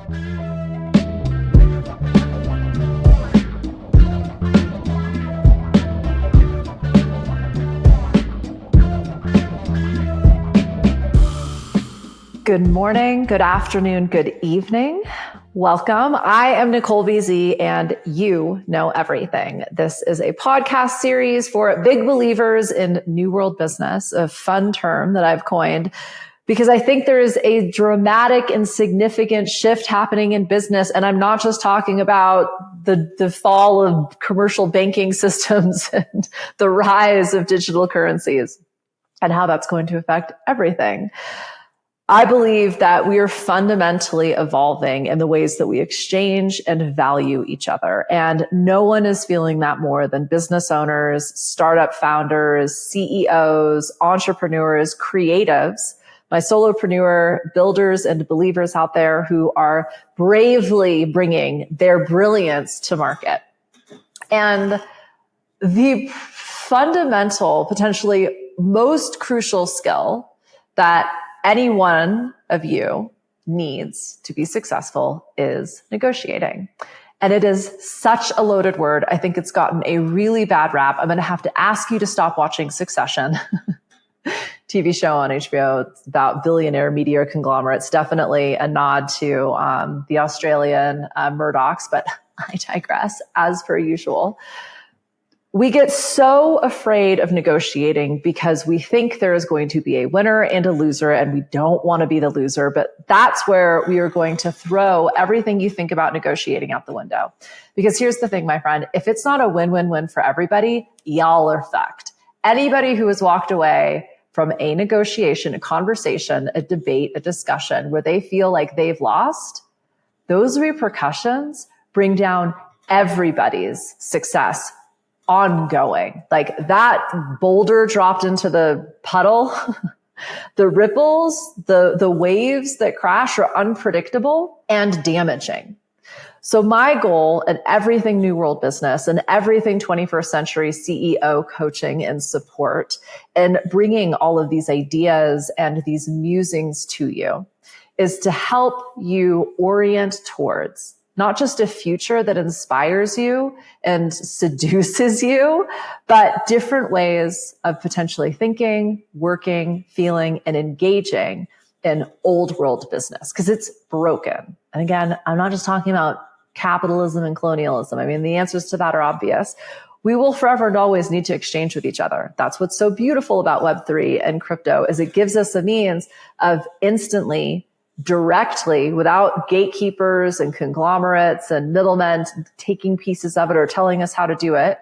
Good morning, good afternoon, good evening. Welcome. I am Nicole BZ, and you know everything. This is a podcast series for big believers in New World business, a fun term that I've coined because I think there is a dramatic and significant shift happening in business. And I'm not just talking about the fall of commercial banking systems and the rise of digital currencies and how that's going to affect everything. I believe that we are fundamentally evolving in the ways that we exchange and value each other. And no one is feeling that more than business owners, startup founders, CEOs, entrepreneurs, creatives, my solopreneur builders and believers out there who are bravely bringing their brilliance to market. And the fundamental, potentially most crucial skill that any one of you needs to be successful is negotiating. And it is such a loaded word. I think it's gotten a really bad rap. I'm going to have to ask you to stop watching Succession, TV show on HBO. It's about billionaire media conglomerates. Definitely a nod to the Australian Murdochs, but I digress as per usual. We get so afraid of negotiating because we think there is going to be a winner and a loser, and we don't want to be the loser. But that's where we are going to throw everything you think about negotiating out the window. Because here's the thing, my friend, if it's not a win-win-win for everybody, y'all are fucked. Anybody who has walked away from a negotiation, a conversation, a debate, a discussion where they feel like they've lost, those repercussions bring down everybody's success ongoing. Like that boulder dropped into the puddle, the ripples, the waves that crash are unpredictable and damaging. So my goal in everything New World business and everything 21st century CEO coaching and support and bringing all of these ideas and these musings to you is to help you orient towards not just a future that inspires you and seduces you, but different ways of potentially thinking, working, feeling, and engaging in old world business because it's broken. And again, I'm not just talking about capitalism and colonialism. I mean, the answers to that are obvious. We will forever and always need to exchange with each other. That's what's so beautiful about Web3 and crypto is it gives us a means of instantly, directly, without gatekeepers and conglomerates and middlemen taking pieces of it or telling us how to do it.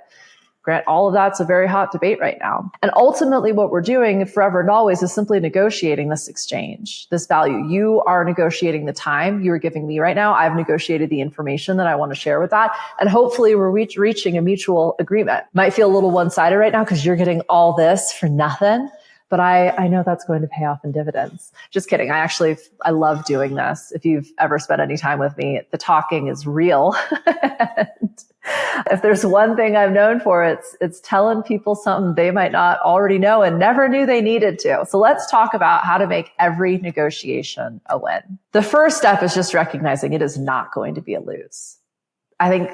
Grant, all of that's a very hot debate right now. And ultimately what we're doing forever and always is simply negotiating this exchange, this value. You are negotiating the time you are giving me right now. I've negotiated the information that I want to share with that. And hopefully we're reaching a mutual agreement. Might feel a little one-sided right now because you're getting all this for nothing. But I know that's going to pay off in dividends. Just kidding. I love doing this. If you've ever spent any time with me, the talking is real. If there's one thing I'm known for, it's telling people something they might not already know and never knew they needed to. So let's talk about how to make every negotiation a win. The first step is just recognizing it is not going to be a lose. I think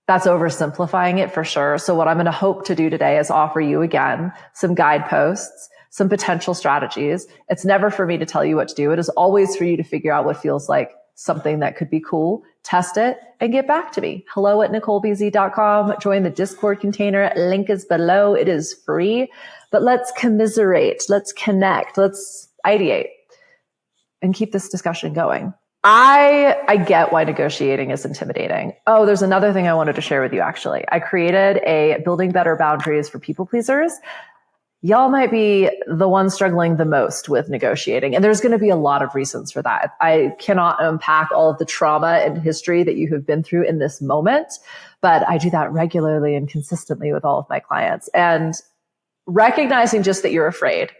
that's oversimplifying it for sure. So what I'm going to hope to do today is offer you again some guideposts, some potential strategies. It's never for me to tell you what to do. It is always for you to figure out what feels like something that could be cool, test it, and get back to me. hello@NicoleBZ.com. Join the Discord container. Link is below. It is free. But let's commiserate. Let's connect. Let's ideate and keep this discussion going. I get why negotiating is intimidating. Oh, there's another thing I wanted to share with you, actually. I created a Building Better Boundaries for People Pleasers. Y'all might be the ones struggling the most with negotiating. And there's going to be a lot of reasons for that. I cannot unpack all of the trauma and history that you have been through in this moment, but I do that regularly and consistently with all of my clients. And recognizing just that you're afraid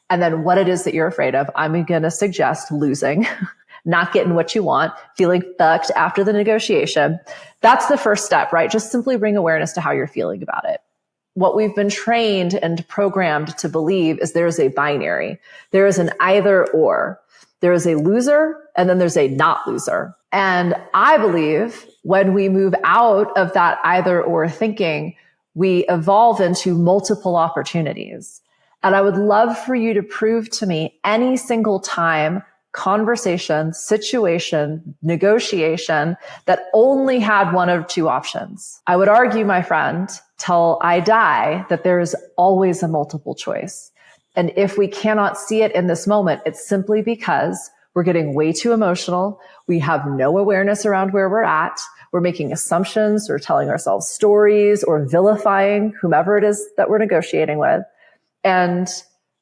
and then what it is that you're afraid of, I'm going to suggest losing, not getting what you want, feeling fucked after the negotiation. That's the first step, right? Just simply bring awareness to how you're feeling about it. What we've been trained and programmed to believe is there is a binary. There is an either or. There is a loser and then there's a not loser. And I believe when we move out of that either or thinking, we evolve into multiple opportunities. And I would love for you to prove to me any single time, conversation, situation, negotiation that only had one of two options. I would argue, my friend, till I die, that there is always a multiple choice. And if we cannot see it in this moment, it's simply because we're getting way too emotional. We have no awareness around where we're at. We're making assumptions or telling ourselves stories or vilifying whomever it is that we're negotiating with. And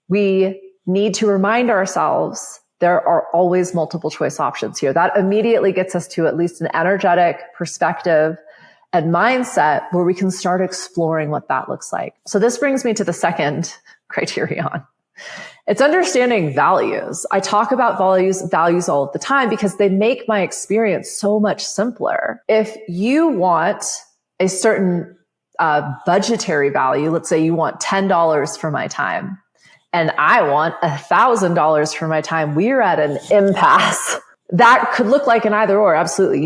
we need to remind ourselves there are always multiple choice options here. That immediately gets us to at least an energetic perspective and mindset where we can start exploring what that looks like. So this brings me to the second criterion. It's understanding values. I talk about values all of the time because they make my experience so much simpler. If you want a certain budgetary value, let's say you want $10 for my time, and I want $1,000 for my time, we're at an impasse. That could look like an either or. Absolutely.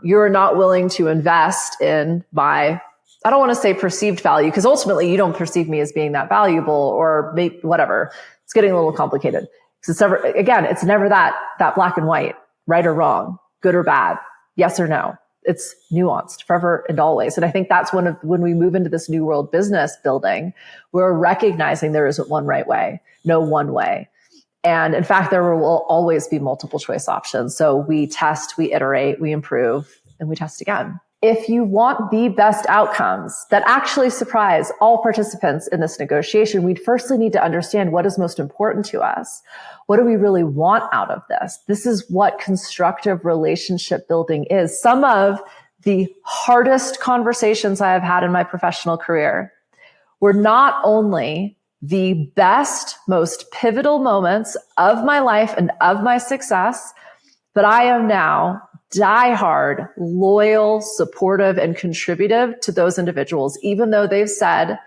You're not willing to invest in my, I don't want to say perceived value, because ultimately you don't perceive me as being that valuable, or maybe whatever. It's getting a little complicated. Because it's never that black and white, right or wrong, good or bad, yes or no. It's nuanced forever and always. And I think that's when we move into this new world business building, we're recognizing there isn't one right way, no one way. And in fact, there will always be multiple choice options. So we test, we iterate, we improve, and we test again. If you want the best outcomes that actually surprise all participants in this negotiation, we'd firstly need to understand what is most important to us. What do we really want out of this? This is what constructive relationship building is. Some of the hardest conversations I have had in my professional career were not only the best, most pivotal moments of my life and of my success, but I am now diehard, loyal, supportive, and contributive to those individuals, even though they've said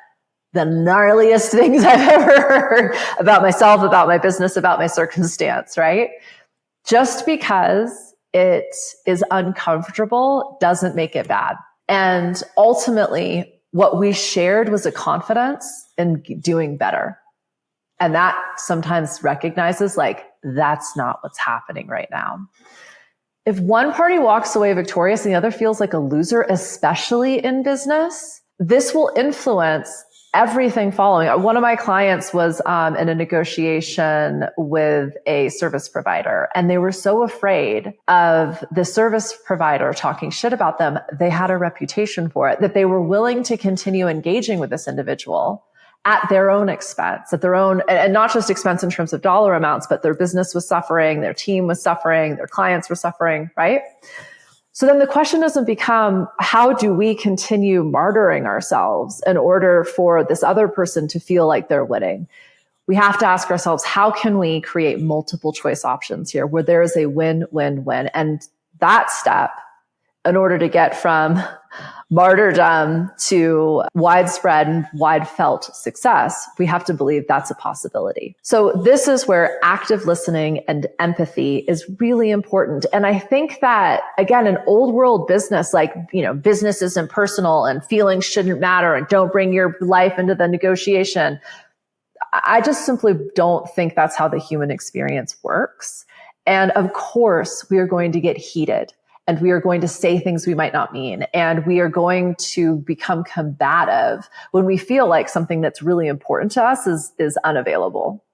the gnarliest things I've ever heard about myself, about my business, about my circumstance, right? Just because it is uncomfortable doesn't make it bad. And ultimately, what we shared was a confidence in doing better. And that sometimes recognizes that's not what's happening right now. If one party walks away victorious and the other feels like a loser, especially in business, this will influence everything following. One of my clients was in a negotiation with a service provider, and they were so afraid of the service provider talking shit about them. They had a reputation for it, that they were willing to continue engaging with this individual at their own expense, at their own, and not just expense in terms of dollar amounts, but their business was suffering, their team was suffering, their clients were suffering, right? So then the question doesn't become, how do we continue martyring ourselves in order for this other person to feel like they're winning? We have to ask ourselves, how can we create multiple choice options here where there is a win-win-win? And that step, in order to get from martyrdom to widespread and wide felt success, we have to believe that's a possibility. So this is where active listening and empathy is really important. And I think that, again, in old world business, business isn't personal and feelings shouldn't matter and don't bring your life into the negotiation. I just simply don't think that's how the human experience works. And of course, we are going to get heated. And we are going to say things we might not mean. And we are going to become combative when we feel like something that's really important to us is unavailable.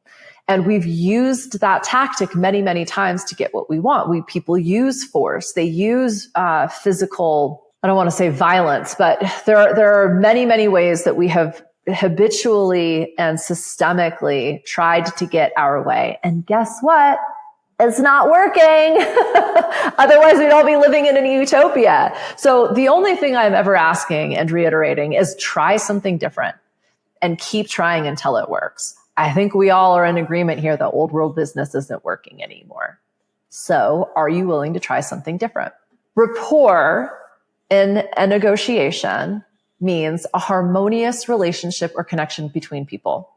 And we've used that tactic many, many times to get what we want. People use force. They use physical, I don't want to say violence, but there are many, many ways that we have habitually and systemically tried to get our way. And guess what? It's not working. Otherwise, we'd all be living in a utopia. So the only thing I'm ever asking and reiterating is try something different and keep trying until it works. I think we all are in agreement here that old world business isn't working anymore. So are you willing to try something different? Rapport in a negotiation means a harmonious relationship or connection between people.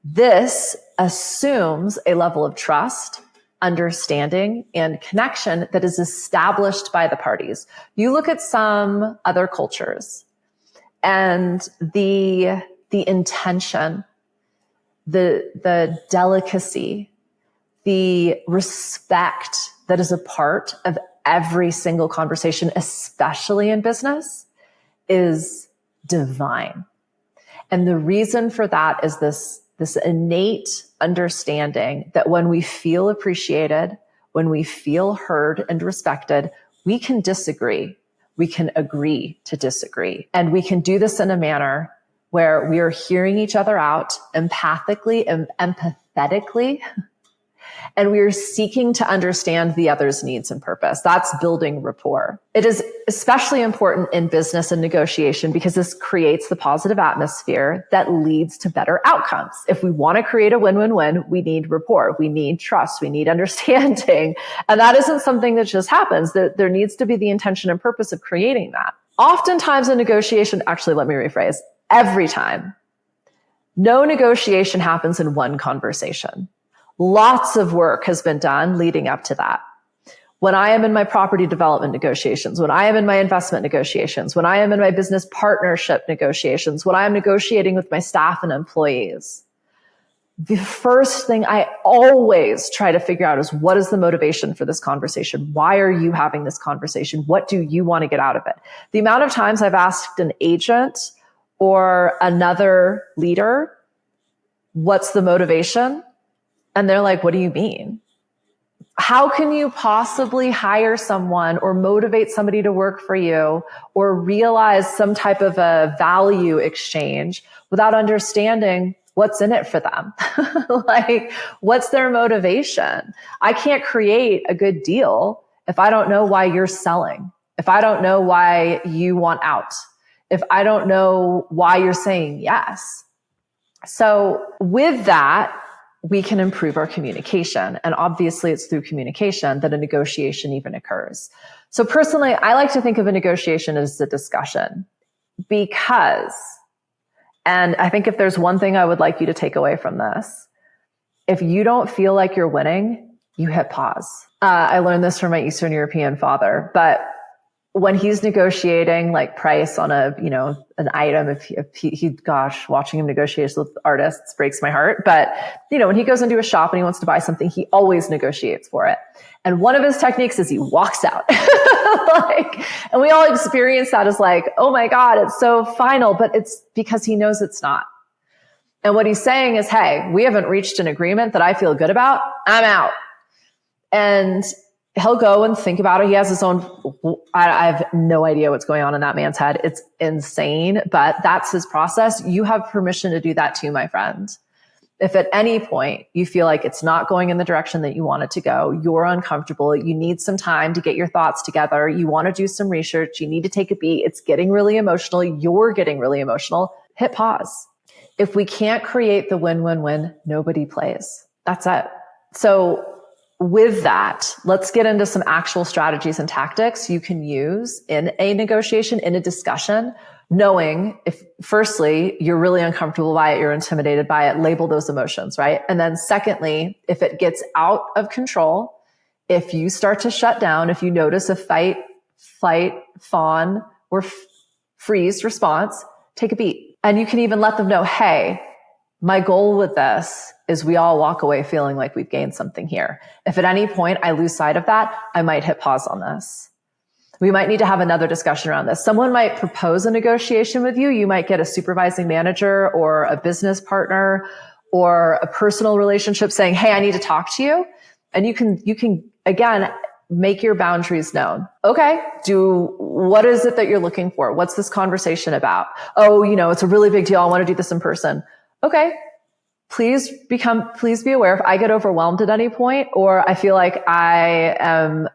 This assumes a level of trust, understanding, and connection that is established by the parties. You look at some other cultures and the intention, the delicacy, the respect that is a part of every single conversation, especially in business, is divine. And the reason for that is this innate understanding that when we feel appreciated, when we feel heard and respected, we can disagree. We can agree to disagree. And we can do this in a manner where we are hearing each other out empathically and empathetically, and we are seeking to understand the other's needs and purpose. That's building rapport. It is especially important in business and negotiation because this creates the positive atmosphere that leads to better outcomes. If we want to create a win-win-win, we need rapport, we need trust, we need understanding. And that isn't something that just happens. There needs to be the intention and purpose of creating that. Oftentimes in negotiation, actually, let me rephrase, every time, no negotiation happens in one conversation. Lots of work has been done leading up to that. When I am in my property development negotiations, when I am in my investment negotiations, when I am in my business partnership negotiations, when I am negotiating with my staff and employees, the first thing I always try to figure out is, what is the motivation for this conversation? Why are you having this conversation? What do you want to get out of it? The amount of times I've asked an agent or another leader, what's the motivation? And they're like, what do you mean? How can you possibly hire someone or motivate somebody to work for you or realize some type of a value exchange without understanding what's in it for them? Like, what's their motivation? I can't create a good deal if I don't know why you're selling, if I don't know why you want out, if I don't know why you're saying yes. So with that, we can improve our communication. And obviously it's through communication that a negotiation even occurs. So personally, I like to think of a negotiation as a discussion because, and I think if there's one thing I would like you to take away from this, if you don't feel like you're winning, you hit pause. I learned this from my Eastern European father, but when he's negotiating like price on an item, if he, gosh, watching him negotiate with artists breaks my heart. But, when he goes into a shop and he wants to buy something, he always negotiates for it. And one of his techniques is he walks out. And we all experience that as like, oh my God, it's so final, but it's because he knows it's not. And what he's saying is, hey, we haven't reached an agreement that I feel good about. I'm out. And he'll go and think about it. He has his own, I have no idea what's going on in that man's head. It's insane, but that's his process. You have permission to do that too, my friend. If at any point you feel like it's not going in the direction that you want it to go, you're uncomfortable, you need some time to get your thoughts together, you want to do some research, you need to take a beat, it's getting really emotional, you're getting really emotional, hit pause. If we can't create the win-win-win, nobody plays. That's it. So with that, let's get into some actual strategies and tactics you can use in a negotiation, in a discussion, knowing if, firstly, you're really uncomfortable by it, you're intimidated by it, label those emotions, right? And then secondly, if it gets out of control, if you start to shut down, if you notice a fight, flight, fawn, or freeze response, take a beat. And you can even let them know, hey, my goal with this is we all walk away feeling like we've gained something here. If at any point I lose sight of that, I might hit pause on this. We might need to have another discussion around this. Someone might propose a negotiation with you. You might get a supervising manager or a business partner or a personal relationship saying, hey, I need to talk to you. And you can again, make your boundaries known. Okay. What is it that you're looking for? What's this conversation about? Oh, it's a really big deal. I want to do this in person. Okay. Please be aware if I get overwhelmed at any point, or I feel like I am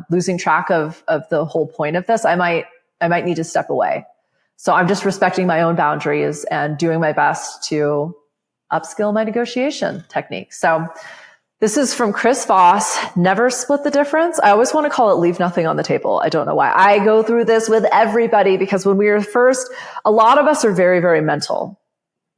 losing track of the whole point of this, I might need to step away. So I'm just respecting my own boundaries and doing my best to upskill my negotiation technique. So this is from Chris Voss. Never split the difference. I always want to call it leave nothing on the table. I don't know why. I go through this with everybody because when we were first, a lot of us are very, very mental.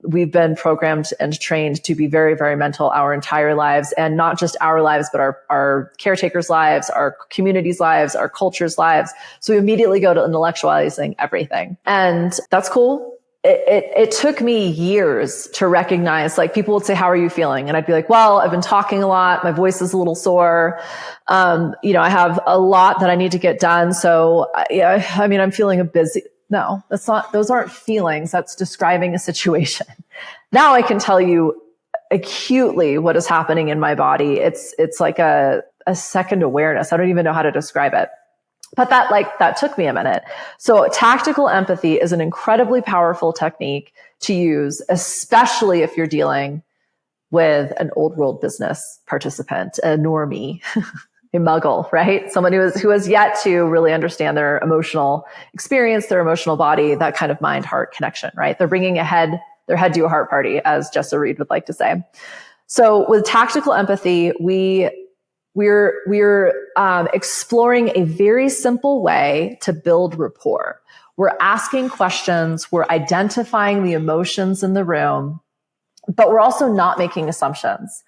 we've been programmed and trained to be very, very mental our entire lives, and not just our lives, but our caretakers' lives, our community's lives, our culture's lives. So we immediately go to intellectualizing everything. And that's cool. It took me years to recognize, like, people would say, how are you feeling? And I'd be like, well, I've been talking a lot. My voice is a little sore. I have a lot that I need to get done. So I'm feeling a busy. No, that's not, those aren't feelings. That's describing a situation. Now I can tell you acutely what is happening in my body. It's like a second awareness. I don't even know how to describe it. But that took me a minute. So tactical empathy is an incredibly powerful technique to use, especially if you're dealing with an old world business participant, a normie, a muggle, right? Someone who has yet to really understand their emotional experience, their emotional body, that kind of mind-heart connection, right? They're bringing their head to a heart party, as Jessa Reed would like to say. So with tactical empathy, we're exploring a very simple way to build rapport. We're asking questions, we're identifying the emotions in the room, but we're also not making assumptions.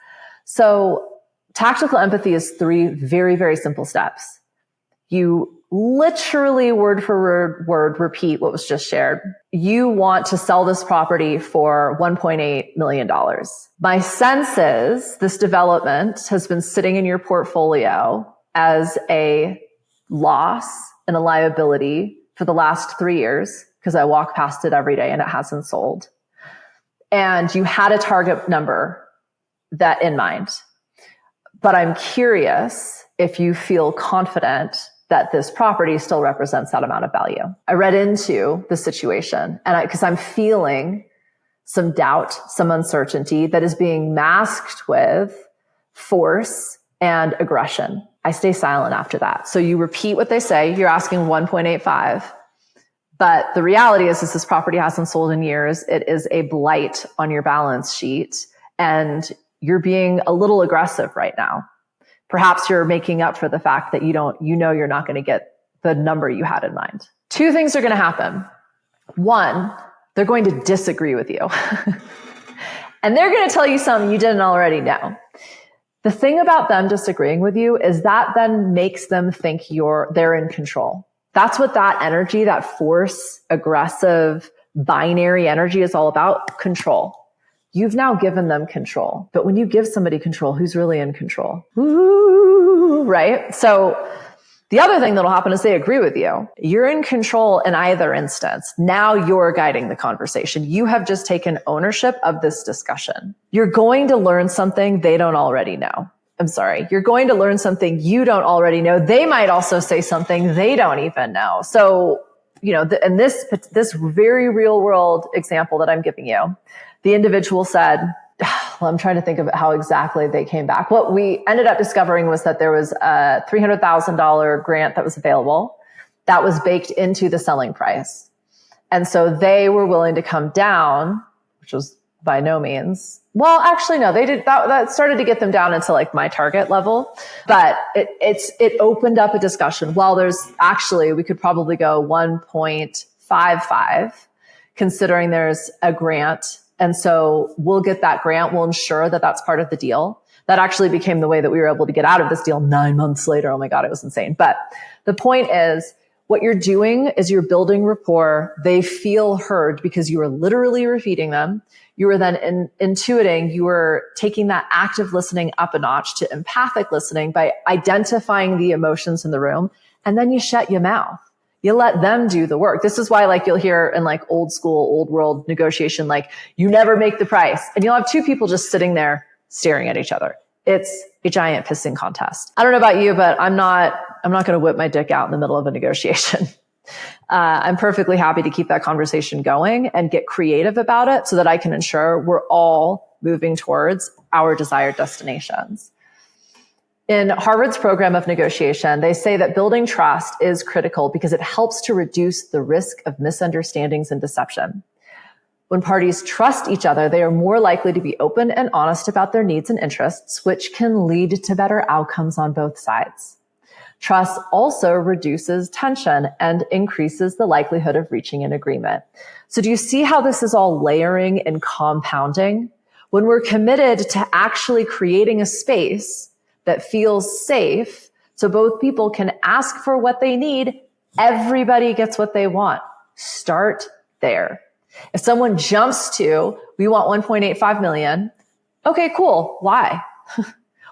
So tactical empathy is 3 very, very simple steps. You literally word for word repeat what was just shared. You want to sell this property for $1.8 million. My sense is this development has been sitting in your portfolio as a loss and a liability for the last 3 years, because I walk past it every day and it hasn't sold. And you had a target number that in mind. But I'm curious if you feel confident that this property still represents that amount of value. I read into the situation, and because I'm feeling some doubt, some uncertainty that is being masked with force and aggression. I stay silent after that. So you repeat what they say. You're asking 1.85. But the reality is this property hasn't sold in years. It is a blight on your balance sheet, and you're being a little aggressive right now. Perhaps you're making up for the fact that you're not going to get the number you had in mind. 2 things are going to happen. 1, they're going to disagree with you. And they're going to tell you something you didn't already know. The thing about them disagreeing with you is that then makes them think they're in control. That's what that energy, that force, aggressive, binary energy is all about: control. You've now given them control. But when you give somebody control, who's really in control? Ooh, right? So the other thing that'll happen is they agree with you. You're in control in either instance. Now you're guiding the conversation. You have just taken ownership of this discussion. You're going to learn something they don't already know. I'm sorry. You're going to learn something you don't already know. They might also say something they don't even know. So, in this very real world example that I'm giving you, the individual said, well, I'm trying to think of how exactly they came back. What we ended up discovering was that there was a $300,000 grant that was available that was baked into the selling price. And so they were willing to come down, which was by no means. Well, actually, no, they did. That started to get them down into like my target level, but it opened up a discussion. Well, we could probably go 1.55, considering there's a grant. And so we'll get that grant. We'll ensure that that's part of the deal. That actually became the way that we were able to get out of this deal 9 months later. Oh my God, it was insane. But the point is, what you're doing is you're building rapport. They feel heard because you are literally repeating them. You are then intuiting. You are taking that active listening up a notch to empathic listening by identifying the emotions in the room. And then you shut your mouth. You let them do the work. This is why, like, you'll hear in like old school, old world negotiation, like, you never make the price. And you'll have 2 people just sitting there staring at each other. It's a giant pissing contest. I don't know about you, but I'm not going to whip my dick out in the middle of a negotiation. I'm perfectly happy to keep that conversation going and get creative about it so that I can ensure we're all moving towards our desired destinations. In Harvard's program of negotiation, they say that building trust is critical because it helps to reduce the risk of misunderstandings and deception. When parties trust each other, they are more likely to be open and honest about their needs and interests, which can lead to better outcomes on both sides. Trust also reduces tension and increases the likelihood of reaching an agreement. So do you see how this is all layering and compounding? When we're committed to actually creating a space that feels safe, so both people can ask for what they need, everybody gets what they want. Start there. If someone jumps to, we want 1.85 million. Okay, cool. Why?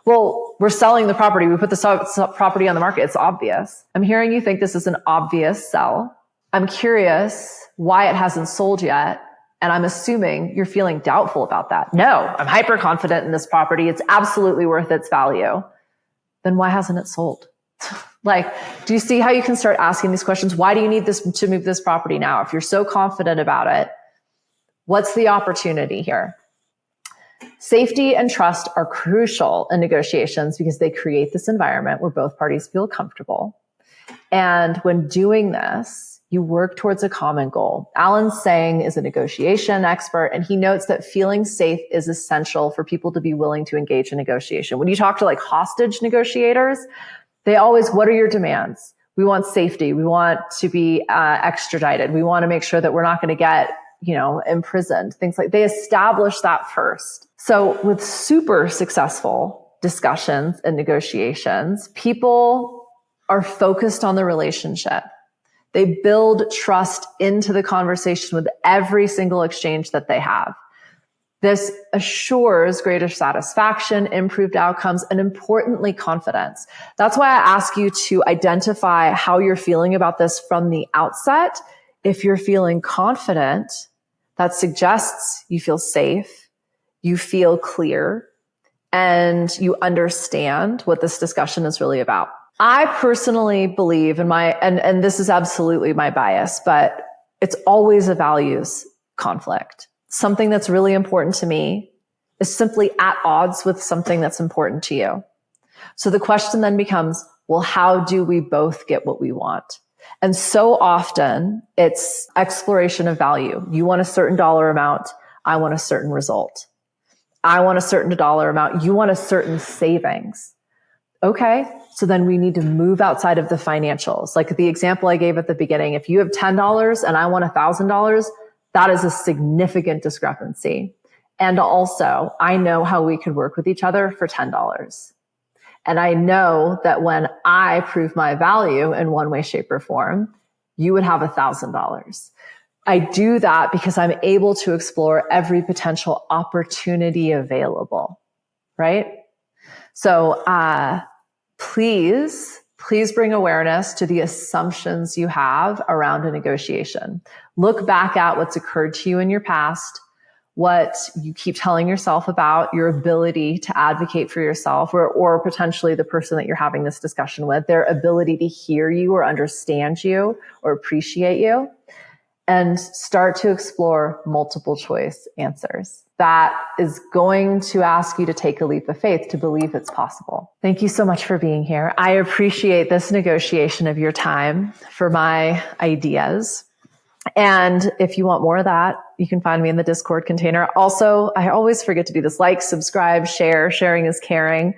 Well, we're selling the property. We put the property on the market. It's obvious. I'm hearing you think this is an obvious sell. I'm curious why it hasn't sold yet. And I'm assuming you're feeling doubtful about that. No, I'm hyper confident in this property. It's absolutely worth its value. Then why hasn't it sold? Like, do you see how you can start asking these questions? Why do you need this to move this property now? If you're so confident about it, what's the opportunity here? Safety and trust are crucial in negotiations because they create this environment where both parties feel comfortable. And when doing this, you work towards a common goal. Alan Sang is a negotiation expert, and he notes that feeling safe is essential for people to be willing to engage in negotiation. When you talk to like hostage negotiators, they always, what are your demands? We want safety. We want to be extradited. We want to make sure that we're not going to get, imprisoned, things like they establish that first. So with super successful discussions and negotiations, people are focused on the relationship. They build trust into the conversation with every single exchange that they have. This assures greater satisfaction, improved outcomes, and importantly, confidence. That's why I ask you to identify how you're feeling about this from the outset. If you're feeling confident, that suggests you feel safe, you feel clear, and you understand what this discussion is really about. I personally believe and this is absolutely my bias, but it's always a values conflict. Something that's really important to me is simply at odds with something that's important to you. So the question then becomes, well, how do we both get what we want? And so often it's exploration of value. You want a certain dollar amount. I want a certain result. I want a certain dollar amount. You want a certain savings. Okay. So then we need to move outside of the financials. Like the example I gave at the beginning, if you have $10 and I want $1,000, that is a significant discrepancy. And also, I know how we could work with each other for $10. And I know that when I prove my value in one way, shape, or form, you would have $1,000. I do that because I'm able to explore every potential opportunity available, right? So please bring awareness to the assumptions you have around a negotiation. Look back at what's occurred to you in your past, what you keep telling yourself about your ability to advocate for yourself or potentially the person that you're having this discussion with, their ability to hear you or understand you or appreciate you, and start to explore multiple choice answers. That is going to ask you to take a leap of faith to believe it's possible. Thank you so much for being here. I appreciate this negotiation of your time for my ideas. And if you want more of that, you can find me in the Discord container. Also, I always forget to do this. Like, subscribe, share. Sharing is caring.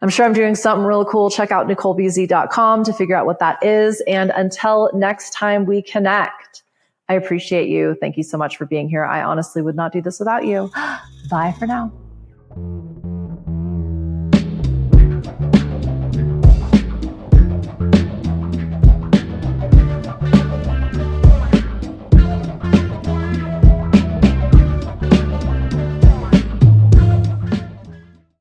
I'm sure I'm doing something real cool. Check out NicoleBZ.com to figure out what that is. And until next time we connect, I appreciate you. Thank you so much for being here. I honestly would not do this without you. Bye for now.